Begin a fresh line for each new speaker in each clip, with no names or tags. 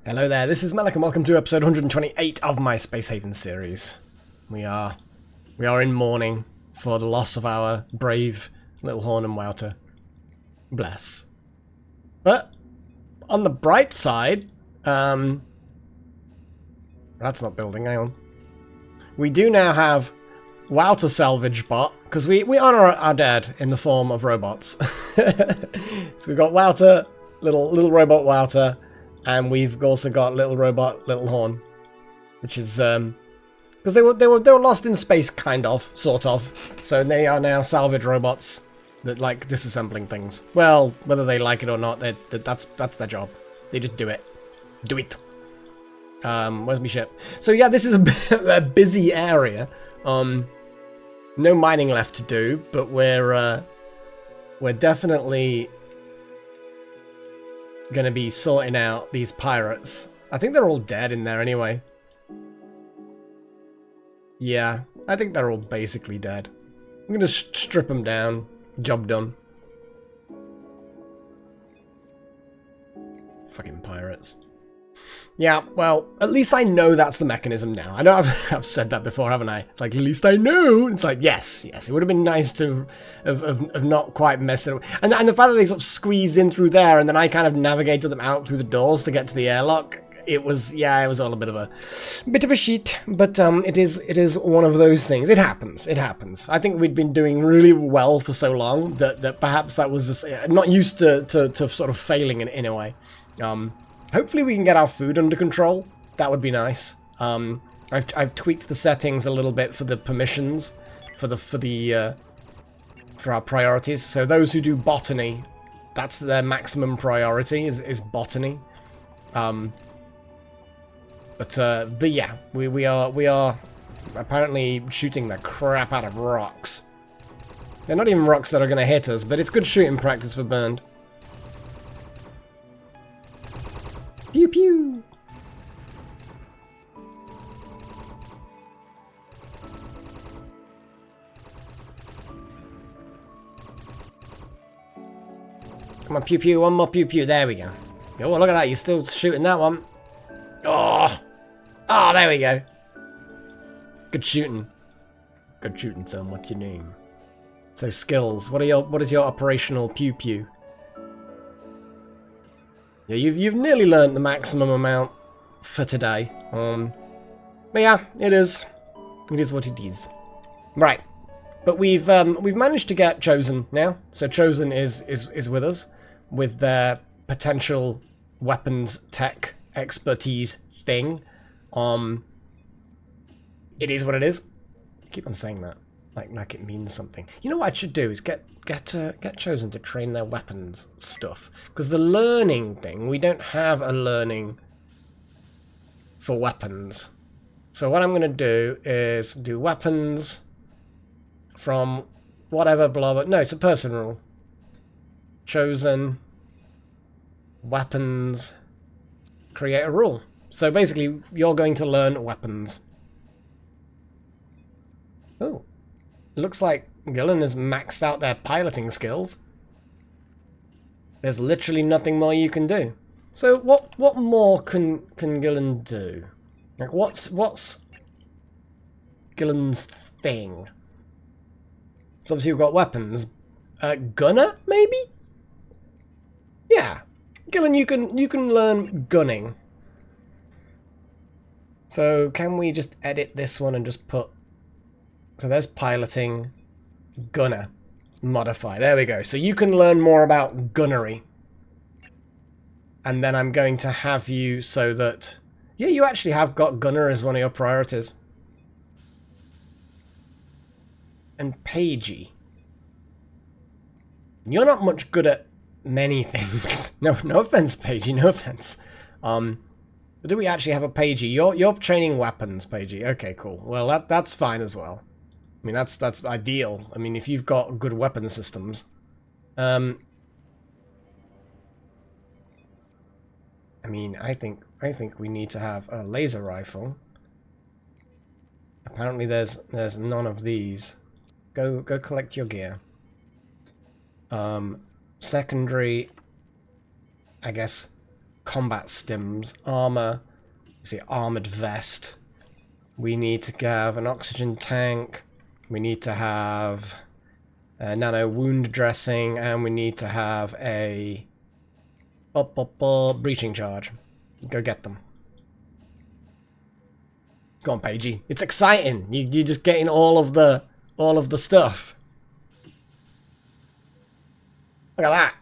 Hello there, this is Malik and welcome to episode 128 of my Space Haven series. We are in mourning for the loss of our brave little Horn and Wouter. Bless. But on the bright side, that's not building, hang on. We do now have Wouter salvage bot, because we honor our dead in the form of robots. So we've got Wouter, little robot Wouter, and we've also got little robot Little Horn, which is because they were lost in space, kind of, sort of. So they are now salvage robots that like disassembling things. Well, whether they like it or not, that's their job. They just do it. Do it. Where's my ship? So yeah, this is a busy area. No mining left to do, but we're definitely gonna be sorting out these pirates. I think they're all dead in there anyway. Yeah, I think they're all basically dead. I'm gonna strip them down. Job done. Fucking pirates. Yeah, well, at least I know that's the mechanism now. I know I've said that before, haven't I? It's like, at least I know. It's like, yes, it would have been nice to have not quite messed it up. And the fact that they sort of squeezed in through there and then I kind of navigated them out through the doors to get to the airlock. It was all a bit of a sheet, but it is one of those things. It happens. I think we'd been doing really well for so long that perhaps that was just not used to sort of failing in a way. Hopefully we can get our food under control. That would be nice. I've tweaked the settings a little bit for the permissions, for our priorities. So those who do botany, that's their maximum priority is botany. But yeah, we are apparently shooting the crap out of rocks. They're not even rocks that are going to hit us, but it's good shooting practice for Bernd. Pew pew! Come on, pew pew, one more pew pew, there we go. Oh, look at that, you're still shooting that one. Oh! Oh, there we go. Good shooting. Good shooting, son, what's your name? So, skills, what is your operational pew pew? Yeah, you've nearly learned the maximum amount for today. But yeah, it is what it is. Right, but we've managed to get Chosen now. So Chosen is with us with their potential weapons tech expertise thing. It is what it is. I keep on saying that like it means something. You know what I should do is get Chosen to train their weapons stuff, because the learning thing, we don't have a learning for weapons. So what I'm going to do is do weapons from whatever blah blah. No, it's a person rule. Chosen weapons, create a rule. So basically you're going to learn weapons. Oh, looks like Gillen has maxed out their piloting skills. There's literally nothing more you can do. So what more can Gillen do? Like what's Gillen's thing? So obviously we've got weapons. Gunner maybe? Yeah, Gillen, you can learn gunning. So can we just edit this one and just put? So there's piloting. Gunner. Modify. There we go. So you can learn more about gunnery. And then I'm going to have you so that... Yeah, you actually have got gunner as one of your priorities. And pagey. You're not much good at many things. No offense, pagey. No offense. But do we actually have a pagey? You're training weapons, pagey. Okay, cool. Well, that's fine as well. I mean, that's ideal. I mean, if you've got good weapon systems. I mean, I think we need to have a laser rifle. Apparently there's none of these. Go collect your gear. Secondary, I guess, combat stims, armor, see, armored vest. We need to have an oxygen tank. We need to have a nano wound dressing, and we need to have a breaching charge. Go get them. Go on, Pagey. It's exciting. You're just getting all of the stuff. Look at that.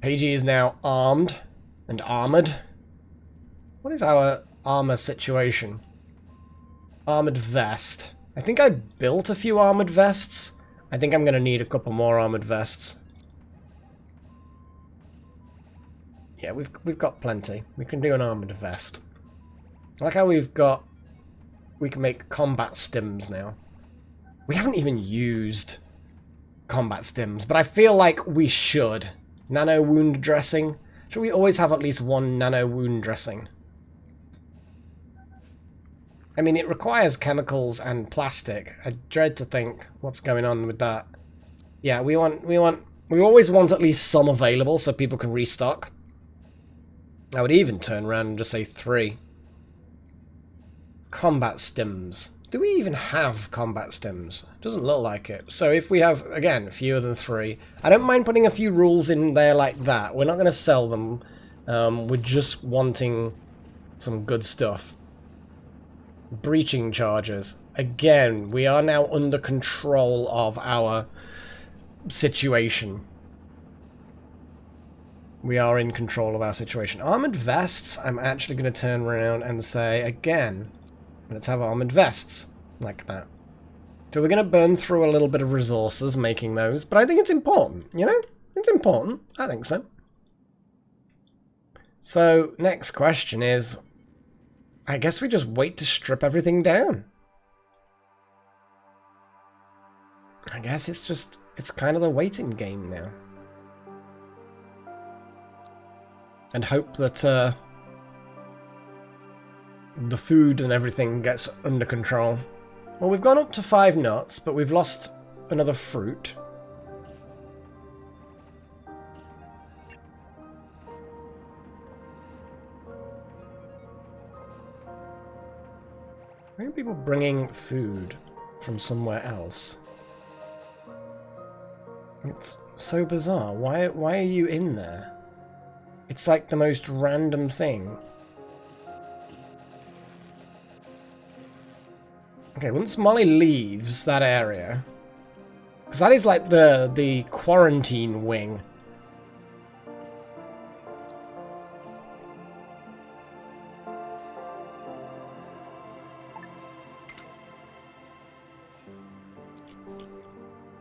Pagey is now armed and armored. What is our armor situation? Armored vest. I think I built a few armored vests. I think I'm going to need a couple more armored vests. Yeah, we've got plenty. We can do an armored vest. I like how we can make combat stims now. We haven't even used combat stims, but I feel like we should. Nano wound dressing. Should we always have at least one nano wound dressing? I mean, it requires chemicals and plastic. I dread to think what's going on with that. Yeah, we always want at least some available so people can restock. I would even turn around and just say 3. Combat stims. Do we even have combat stims? Doesn't look like it. So if we have, again, fewer than 3, I don't mind putting a few rules in there like that. We're not going to sell them. We're just wanting some good stuff. Breaching charges. Again, we are now under control of our situation. We are in control of our situation. Armored vests, I'm actually going to turn around and say, again, let's have armored vests like that. So we're going to burn through a little bit of resources making those, but I think it's important, you know? It's important. I think so. So, next question is, I guess we just wait to strip everything down. I guess it's kind of the waiting game now. And hope that the food and everything gets under control. Well, we've gone up to 5 nuts, but we've lost another fruit. Why are people bringing food from somewhere else? It's so bizarre. Why are you in there? It's like the most random thing. Okay, once Molly leaves that area, because that is like the quarantine wing.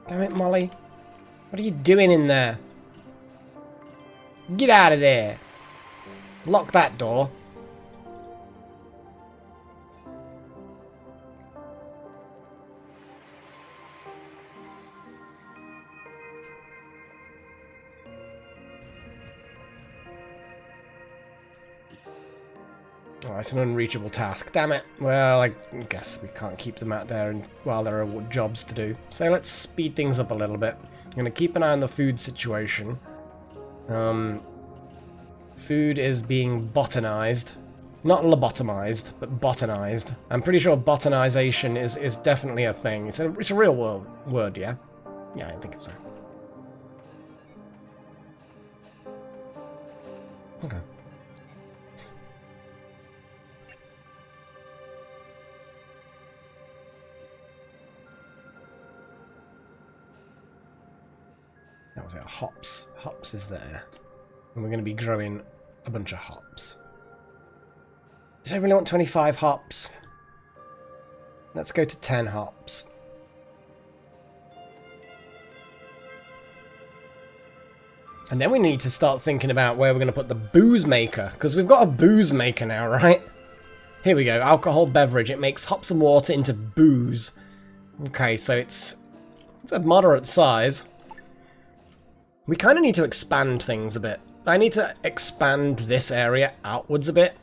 Damn it, Molly. What are you doing in there? Get out of there. Lock that door. Oh, it's an unreachable task. Damn it. Well, I guess we can't keep them out there while there are jobs to do. So let's speed things up a little bit. I'm going to keep an eye on the food situation. Food is being botanized. Not lobotomized, but botanized. I'm pretty sure botanization is definitely a thing. It's a real word, yeah? Yeah, I think it's so. Okay. That was it. Hops. Hops is there. And we're going to be growing a bunch of hops. Did I really want 25 hops? Let's go to 10 hops. And then we need to start thinking about where we're going to put the booze maker. Because we've got a booze maker now, right? Here we go. Alcohol beverage. It makes hops and water into booze. Okay, so it's a moderate size. We kind of need to expand things a bit. I need to expand this area outwards a bit.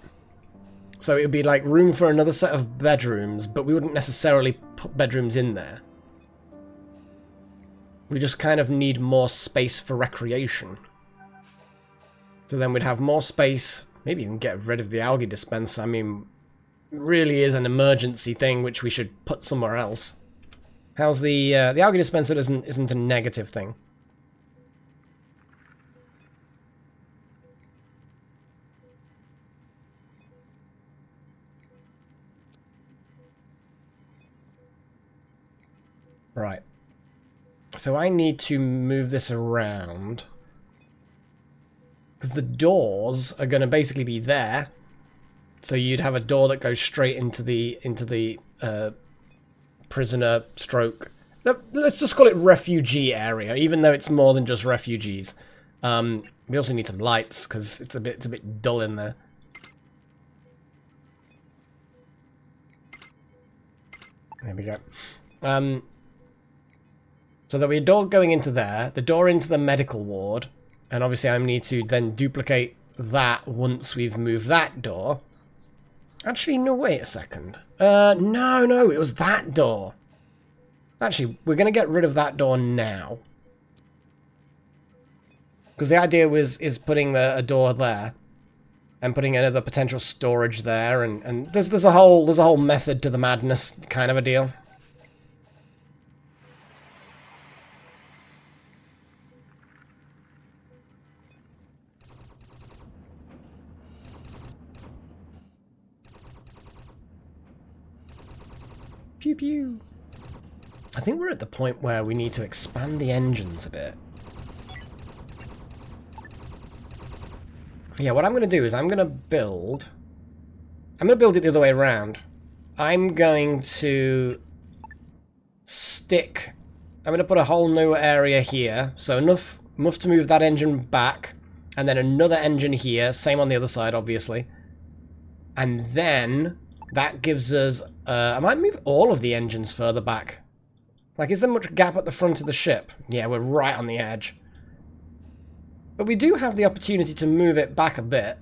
So it would be like room for another set of bedrooms, but we wouldn't necessarily put bedrooms in there. We just kind of need more space for recreation. So then we'd have more space. Maybe even get rid of the algae dispenser. I mean, it really is an emergency thing which we should put somewhere else. How's the algae dispenser isn't a negative thing. Right. So I need to move this around. Because the doors are going to basically be there. So you'd have a door that goes straight into the prisoner stroke. Let's just call it refugee area, even though it's more than just refugees. We also need some lights because it's a bit dull in there. There we go. So there'll be a door going into there, the door into the medical ward, and obviously I need to then duplicate that once we've moved that door. Actually, no, wait a second. No, it was that door. Actually, we're going to get rid of that door now. Because the idea is putting a door there and putting another potential storage there, and there's a whole method to the madness kind of a deal. Pew pew. I think we're at the point where we need to expand the engines a bit. Yeah, what I'm going to do is I'm going to build it the other way around. I'm going to put a whole new area here. So enough to move that engine back. And then another engine here. Same on the other side, obviously. And then that gives us... I might move all of the engines further back. Like, is there much gap at the front of the ship? Yeah, we're right on the edge. But we do have the opportunity to move it back a bit.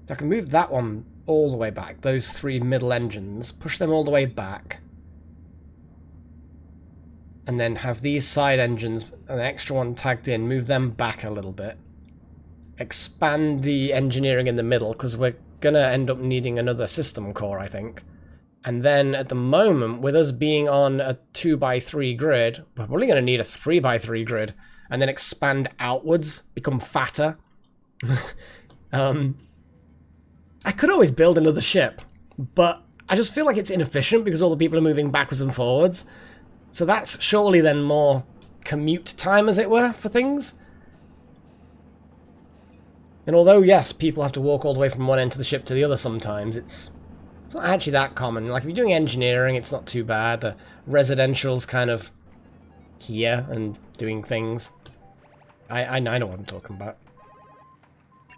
So I can move that one all the way back. Those three middle engines. Push them all the way back. And then have these side engines, an extra one tagged in, move them back a little bit. Expand the engineering in the middle, because we're going to end up needing another system core, I think. And then at the moment, with us being on a 2x3 grid, we're probably going to need a 3x3 grid. And then expand outwards, become fatter. I could always build another ship, but I just feel like it's inefficient because all the people are moving backwards and forwards. So that's surely then more commute time, as it were, for things. And although, yes, people have to walk all the way from one end of the ship to the other sometimes, it's not actually that common. Like, if you're doing engineering, it's not too bad. The residential's kind of here and doing things. I know what I'm talking about.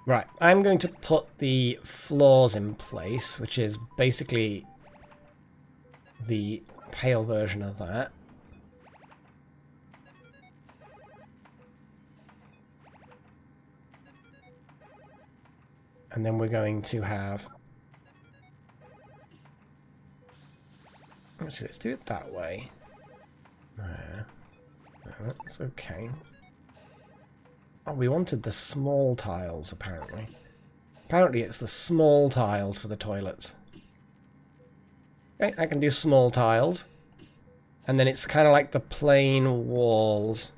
Right, I'm going to put the floors in place, which is basically the pale version of that. And then we're going to have... Actually, let's do it that way. That's okay. Oh, we wanted the small tiles, apparently. Apparently it's the small tiles for the toilets. Okay, I can do small tiles. And then it's kind of like the plain walls.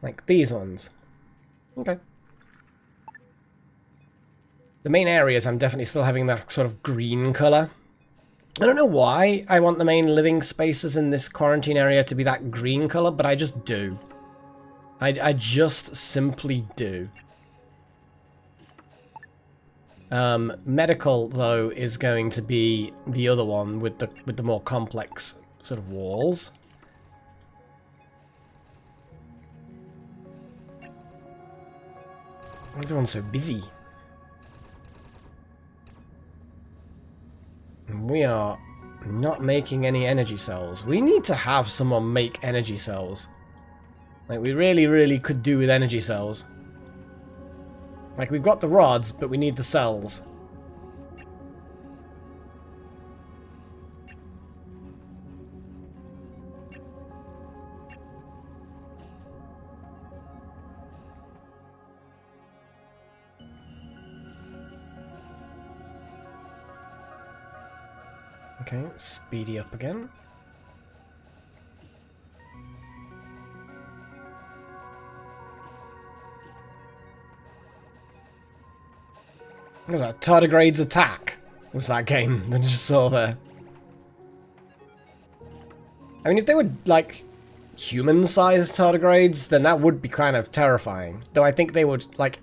Like these ones. Okay. The main areas, I'm definitely still having that sort of green colour. I don't know why I want the main living spaces in this quarantine area to be that green colour, but I just do. I just simply do. Medical, though, is going to be the other one with the more complex sort of walls. Everyone's so busy. We are not making any energy cells. We need to have someone make energy cells. Like, we really, really could do with energy cells. Like, we've got the rods, but we need the cells. Okay, speedy up again. What was that? Tardigrade's Attack was that game that I just saw there. I mean, if they were, like, human-sized tardigrades, then that would be kind of terrifying. Though I think they would, like,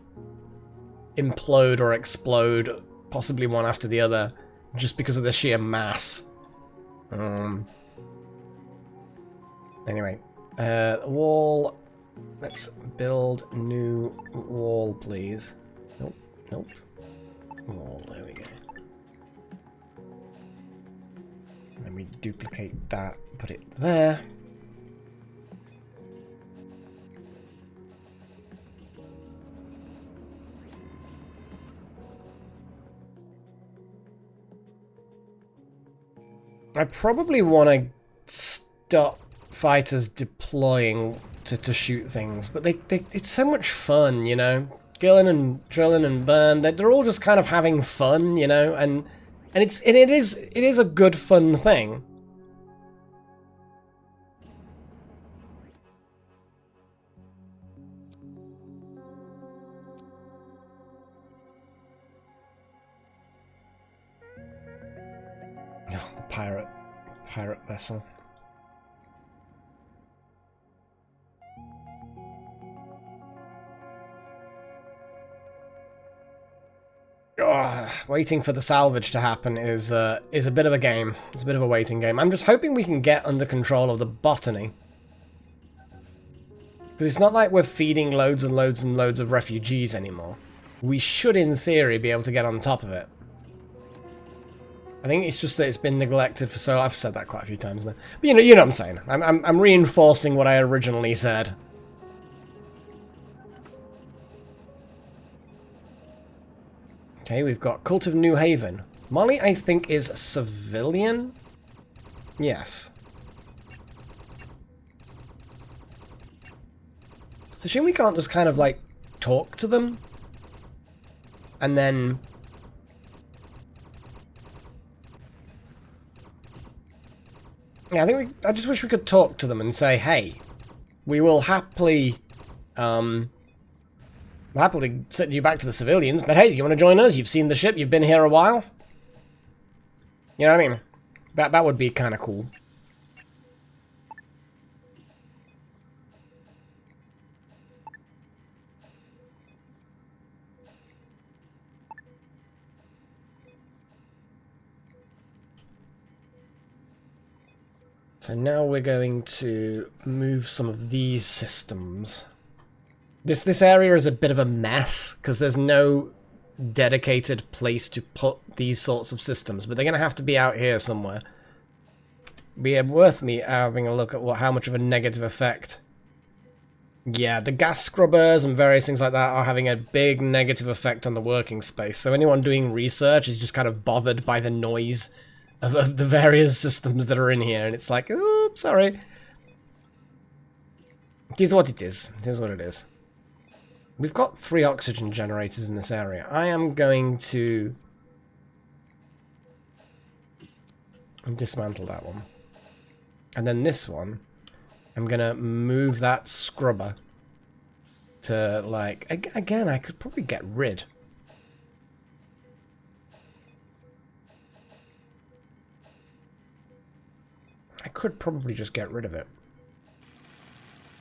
implode or explode, possibly one after the other, just because of the sheer mass. Anyway, wall. Let's build new wall, please. Nope, nope. Wall, there we go. Let me duplicate that, put it there. I probably want to stop fighters deploying to shoot things, but it's so much fun, you know? Gillen and Trillin and Burn, they're all just kind of having fun, you know, and it is a good fun thing. Oh, the pirate vessel. Oh, waiting for the salvage to happen is a bit of a game. It's a bit of a waiting game. I'm just hoping we can get under control of the botany. Because it's not like we're feeding loads and loads and loads of refugees anymore. We should, in theory, be able to get on top of it. I think it's just that it's been neglected for so long. I've said that quite a few times now. But you know what I'm saying. I'm reinforcing what I originally said. Okay, we've got Cult of New Haven. Molly, I think, is civilian? Yes. It's a shame we can't just kind of, like, talk to them. And then... yeah, I just wish we could talk to them and say, hey, we will happily send you back to the civilians, but hey, you want to join us? You've seen the ship, you've been here a while. You know what I mean? That would be kind of cool. So now we're going to move some of these systems. This area is a bit of a mess, because there's no dedicated place to put these sorts of systems, but they're going to have to be out here somewhere. Be worth me having a look at how much of a negative effect. Yeah, the gas scrubbers and various things like that are having a big negative effect on the working space, so anyone doing research is just kind of bothered by the noise of the various systems that are in here, and it's like, oops, sorry. It is what it is. It is what it is. We've got 3 oxygen generators in this area. I am going to dismantle that one. And then this one, I'm going to move that scrubber to, like, again, I could probably get rid. I could probably just get rid of it.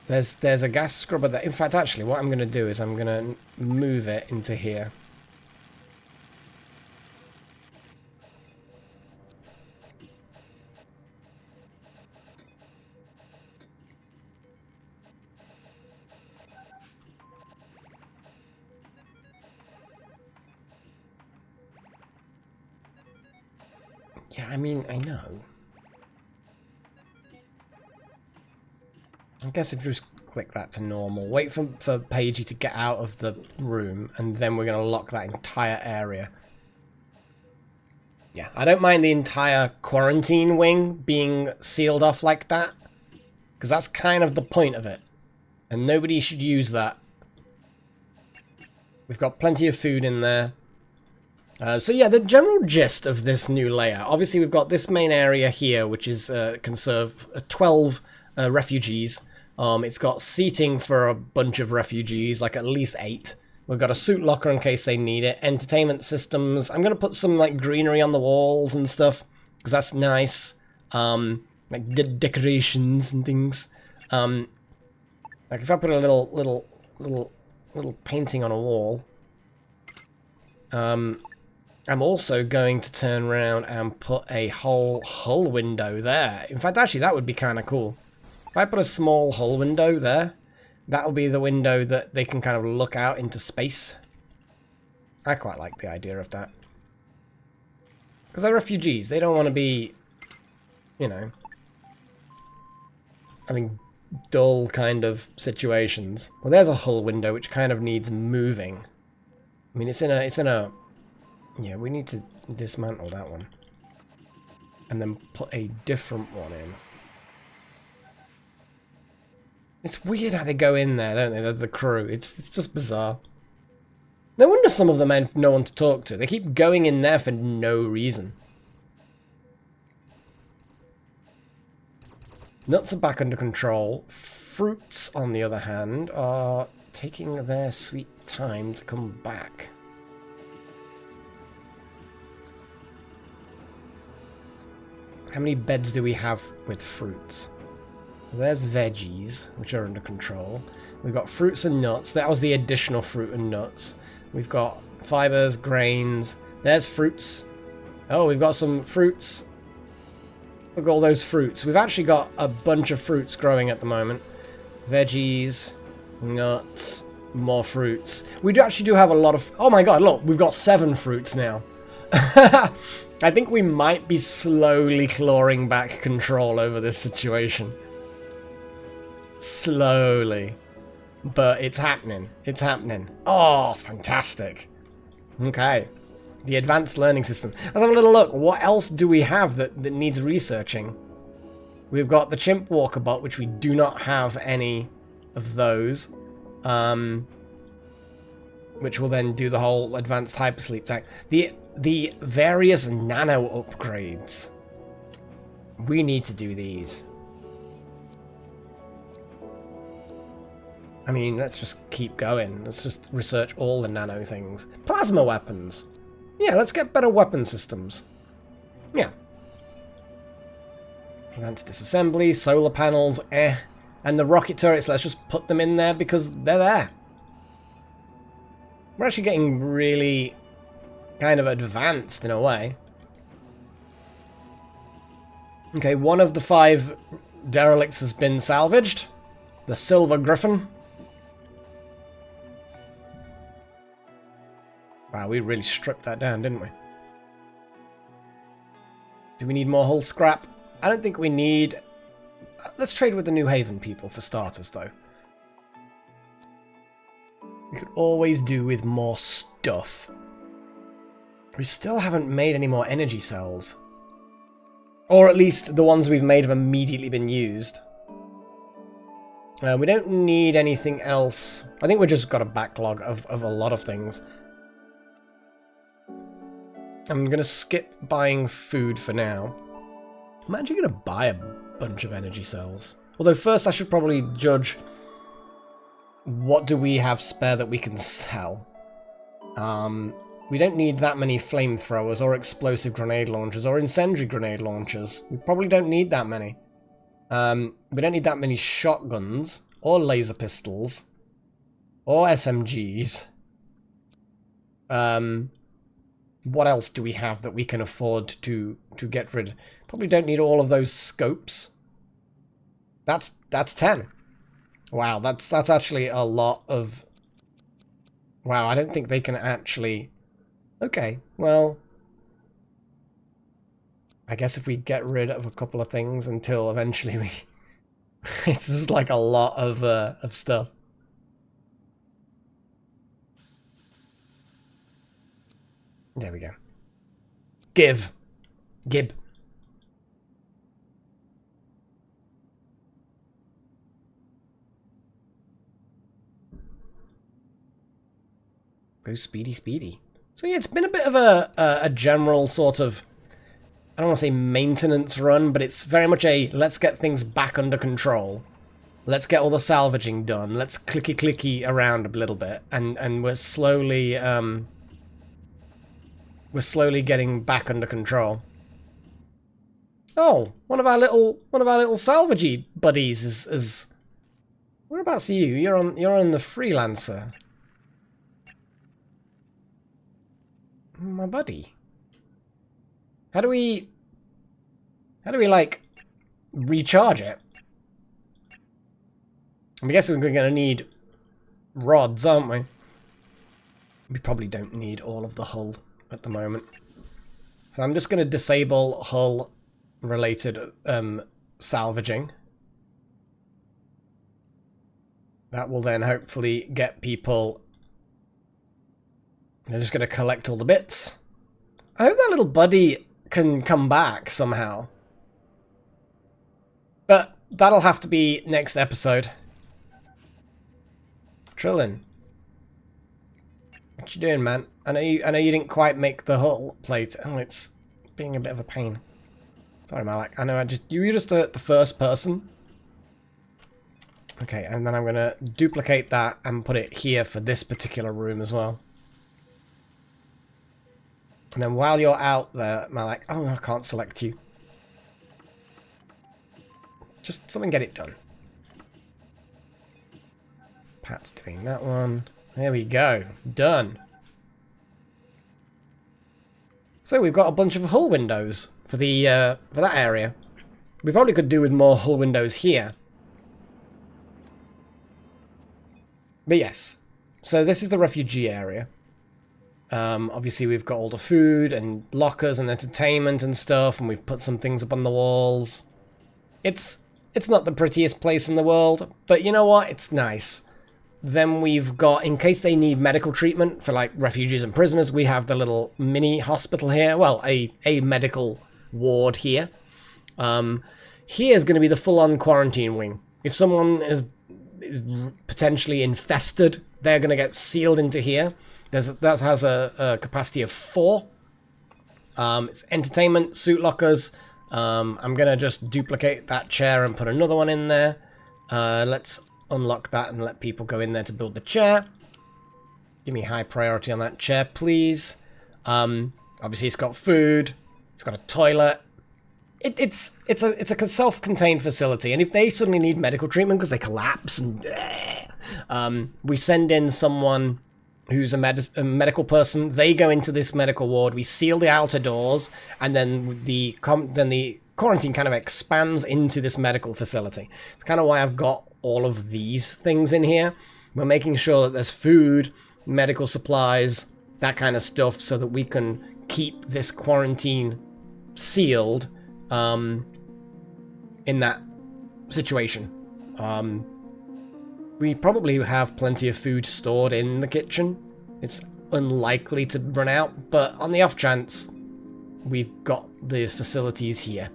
There's a gas scrubber that, in fact, actually, what I'm going to do is I'm going to move it into here. Yeah, I mean, I know. I guess if you just click that to normal, wait for Paigey to get out of the room, and then we're going to lock that entire area. Yeah, I don't mind the entire quarantine wing being sealed off like that, because that's kind of the point of it, and nobody should use that. We've got plenty of food in there. So yeah, the general gist of this new layer. Obviously, we've got this main area here, which is can serve 12 refugees. It's got seating for a bunch of refugees, like at least 8. We've got a suit locker in case they need it. Entertainment systems. I'm gonna put some like greenery on the walls and stuff because that's nice. Like decorations and things. Like if I put a little painting on a wall. I'm also going to turn around and put a whole hull window there. In fact, actually, that would be kind of cool. If I put a small hull window there, that'll be the window that they can kind of look out into space. I quite like the idea of that. Because they're refugees. They don't want to be, you know, having dull kind of situations. Well, there's a hull window which kind of needs moving. I mean, it's in a... Yeah, we need to dismantle that one. And then put a different one in. It's weird how they go in there, don't they? The crew. It's just bizarre. No wonder some of them have no one to talk to. They keep going in there for no reason. Nuts are back under control. Fruits, on the other hand, are taking their sweet time to come back. How many beds do we have with fruits? So there's veggies, which are under control. We've got fruits and nuts. That was the additional fruit and nuts. We've got fibers, grains. There's fruits. Oh, we've got some fruits. Look at all those fruits. We've actually got a bunch of fruits growing at the moment. Veggies, nuts, more fruits. We actually do have a lot of... Oh my god, look, we've got 7 fruits now. I think we might be slowly clawing back control over this situation. Slowly. But it's happening. It's happening. Oh, fantastic. Okay. The advanced learning system. Let's have a little look. What else do we have that needs researching? We've got the chimp walker bot, which we do not have any of those. Which will then do the whole advanced hypersleep tank. The various nano upgrades. We need to do these. I mean, let's just keep going. Let's just research all the nano things. Plasma weapons. Yeah, let's get better weapon systems. Yeah. Advanced disassembly, solar panels, And the rocket turrets, let's just put them in there because they're there. We're actually getting really kind of advanced in a way. Okay, one of the 5 derelicts has been salvaged. The Silver Griffin. Wow, we really stripped that down, didn't we? Do we need more hull scrap? I don't think we need... Let's trade with the New Haven people for starters, though. We could always do with more stuff. We still haven't made any more energy cells. Or at least the ones we've made have immediately been used. We don't need anything else. I think we've just got a backlog of a lot of things. I'm going to skip buying food for now. I'm actually going to buy a bunch of energy cells. Although first I should probably judge what do we have spare that we can sell. We don't need that many flamethrowers or explosive grenade launchers or incendiary grenade launchers. We probably don't need that many. We don't need that many shotguns or laser pistols or SMGs. What else do we have that we can afford to get rid of? Probably don't need all of those scopes. That's 10. Wow, that's actually a lot of... Wow, I don't think they can actually... Okay, well... I guess if we get rid of a couple of things until eventually we... It's just like a lot of stuff. There we go. Give. Gib. Go speedy, speedy. So yeah, it's been a bit of a general sort of, I don't want to say maintenance run, but it's very much a let's get things back under control. Let's get all the salvaging done. Let's clicky around a little bit, and we're slowly getting back under control. Oh, one of our little salvagey buddies is whereabouts are you? You're on the freelancer. My buddy. How do we like recharge it? I'm guessing we're gonna need rods, aren't we? We probably don't need all of the hull at the moment. So I'm just gonna disable hull related salvaging. That will then hopefully get people. They're just going to collect all the bits. I hope that little buddy can come back somehow. But that'll have to be next episode. Trillin, what you doing, man? I know you didn't quite make the hull plate. Oh, it's being a bit of a pain. Sorry, Malak. I know you were just the first person. Okay, and then I'm gonna duplicate that and put it here for this particular room as well. And then while you're out there, Malak, oh, I can't select you. Just something, get it done. Pat's doing that one. There we go. Done. So we've got a bunch of hull windows for the for that area. We probably could do with more hull windows here. But yes. So this is the refugee area. Obviously we've got all the food and lockers and entertainment and stuff, and we've put some things up on the walls. It's not the prettiest place in the world, but you know what? It's nice. Then we've got, in case they need medical treatment for like refugees and prisoners, we have the little mini hospital here. Well, a medical ward here. Here's going to be the full-on quarantine wing. If someone is potentially infested, they're going to get sealed into here. That has a capacity of 4. It's entertainment, suit lockers. I'm going to just duplicate that chair and put another one in there. Let's unlock that and let people go in there to build the chair. Give me high priority on that chair, please. Obviously, it's got food. It's got a toilet. It's a self-contained facility, and if they suddenly need medical treatment because they collapse and we send in someone who's a medical person. They go into this medical ward. We seal the outer doors, and then the quarantine kind of expands into this medical facility. It's kind of why I've got all of these things in here. We're making sure that there's food, medical supplies, that kind of stuff, so that we can keep this quarantine sealed in that situation. We probably have plenty of food stored in the kitchen. It's unlikely to run out, but on the off chance, we've got the facilities here.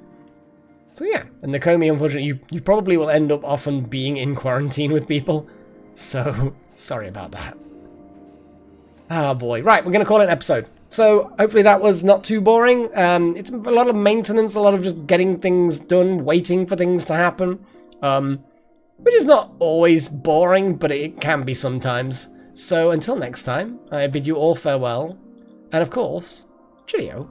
So yeah, and Nakomi, unfortunately, you probably will end up often being in quarantine with people. So, sorry about that. Oh boy. Right, we're going to call it an episode. So, hopefully that was not too boring. It's a lot of maintenance, a lot of just getting things done, waiting for things to happen. Which is not always boring, but it can be sometimes. So until next time, I bid you all farewell. And of course, cheerio.